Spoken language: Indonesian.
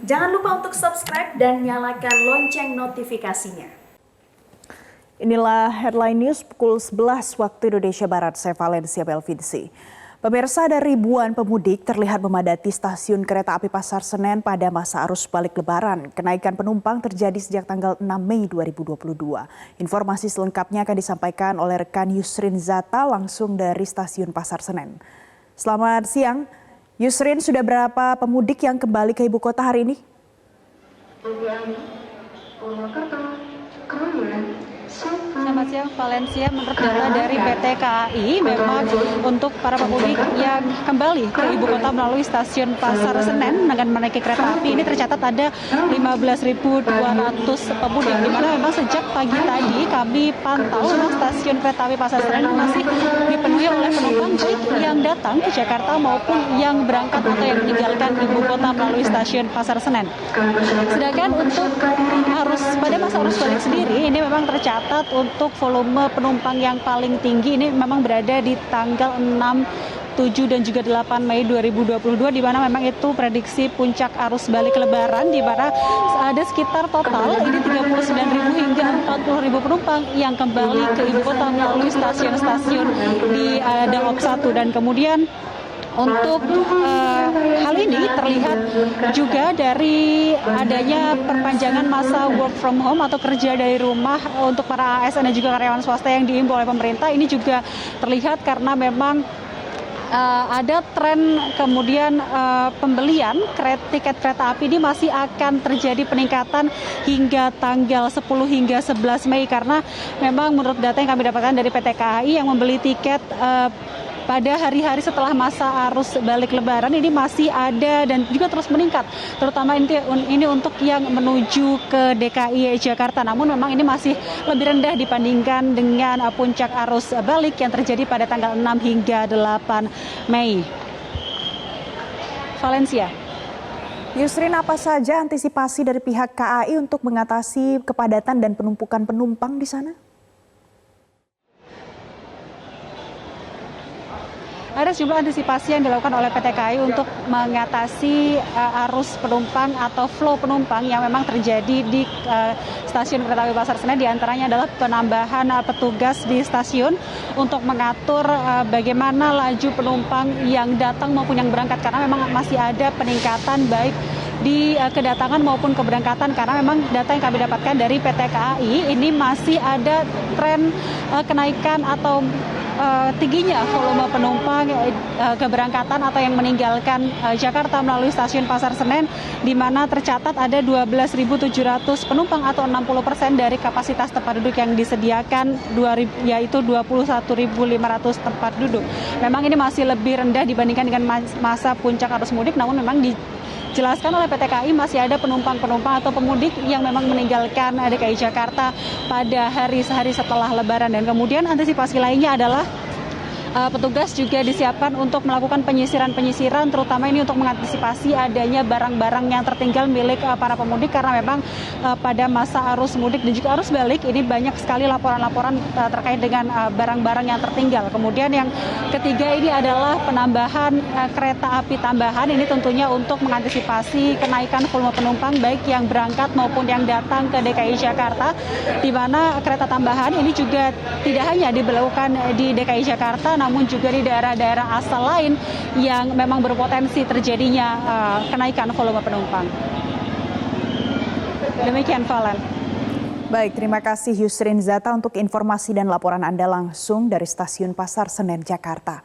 Jangan lupa untuk subscribe dan nyalakan lonceng notifikasinya. Inilah headline news pukul 11 waktu Indonesia Barat, saya Valencia Belvinci. Pemirsa, ada ribuan pemudik terlihat memadati stasiun kereta api Pasar Senen pada masa arus balik Lebaran. Kenaikan penumpang terjadi sejak tanggal 6 Mei 2022. Informasi selengkapnya akan disampaikan oleh rekan Yusrin Zata langsung dari stasiun Pasar Senen. Selamat siang, Yusrin, sudah berapa pemudik yang kembali ke ibu kota hari ini? Selamat siang Valencia, menurut data dari PT KAI memang untuk para pemudik yang kembali ke ibu kota melalui stasiun Pasar Senen dengan menaiki kereta api ini tercatat ada 15.200 pemudik, di mana memang sejak pagi tadi kami pantau stasiun kereta api Pasar Senen masih dipenuhi oleh penumpang baik yang datang ke Jakarta maupun yang berangkat atau yang meninggalkan ibu kota melalui stasiun Pasar Senen. Sedangkan untuk pada masa arus balik sendiri ini memang tercatat untuk volume penumpang yang paling tinggi ini memang berada di tanggal 6, 7 dan juga 8 Mei 2022, di mana memang itu prediksi puncak arus balik Lebaran, di mana ada sekitar total ini 39.000 hingga 40.000 penumpang yang kembali ke ibu kota melalui stasiun-stasiun di Daob 1. Dan kemudian untuk hal ini terlihat juga dari adanya perpanjangan masa work from home atau kerja dari rumah untuk para ASN dan juga karyawan swasta yang diimbau oleh pemerintah. Ini juga terlihat karena memang ada tren kemudian pembelian tiket kereta api ini masih akan terjadi peningkatan hingga tanggal 10 hingga 11 Mei karena memang menurut data yang kami dapatkan dari PT KAI yang membeli tiket pada hari-hari setelah masa arus balik Lebaran ini masih ada dan juga terus meningkat, terutama ini untuk yang menuju ke DKI Jakarta. Namun memang ini masih lebih rendah dibandingkan dengan puncak arus balik yang terjadi pada tanggal 6 hingga 8 Mei. Valencia. Yusrin, apa saja antisipasi dari pihak KAI untuk mengatasi kepadatan dan penumpukan penumpang di sana? Ada sejumlah antisipasi yang dilakukan oleh PT KAI untuk mengatasi arus penumpang atau flow penumpang yang memang terjadi di stasiun kereta api Pasar Senen. Di antaranya adalah penambahan petugas di stasiun untuk mengatur bagaimana laju penumpang yang datang maupun yang berangkat, karena memang masih ada peningkatan baik di kedatangan maupun keberangkatan, karena memang data yang kami dapatkan dari PT KAI ini masih ada tren kenaikan atau tingginya volume penumpang keberangkatan atau yang meninggalkan Jakarta melalui stasiun Pasar Senen, di mana tercatat ada 12.700 penumpang atau 60% dari kapasitas tempat duduk yang disediakan, yaitu 21.500 tempat duduk. Memang ini masih lebih rendah dibandingkan dengan masa puncak arus mudik, namun memang dijelaskan oleh PT KAI masih ada penumpang-penumpang atau pemudik yang memang meninggalkan DKI Jakarta pada hari-hari setelah Lebaran. Dan kemudian antisipasi lainnya adalah petugas juga disiapkan untuk melakukan penyisiran, terutama ini untuk mengantisipasi adanya barang-barang yang tertinggal milik para pemudik, karena memang pada masa arus mudik dan juga arus balik ini banyak sekali laporan-laporan terkait dengan barang-barang yang tertinggal. Kemudian yang ketiga ini adalah penambahan kereta api tambahan, ini tentunya untuk mengantisipasi kenaikan volume penumpang baik yang berangkat maupun yang datang ke DKI Jakarta, di mana kereta tambahan ini juga tidak hanya diberlakukan di DKI Jakarta namun juga di daerah-daerah asal lain yang memang berpotensi terjadinya kenaikan volume penumpang. Demikian, Valen. Baik, terima kasih Yusrin Zata untuk informasi dan laporan Anda langsung dari Stasiun Pasar Senen, Jakarta.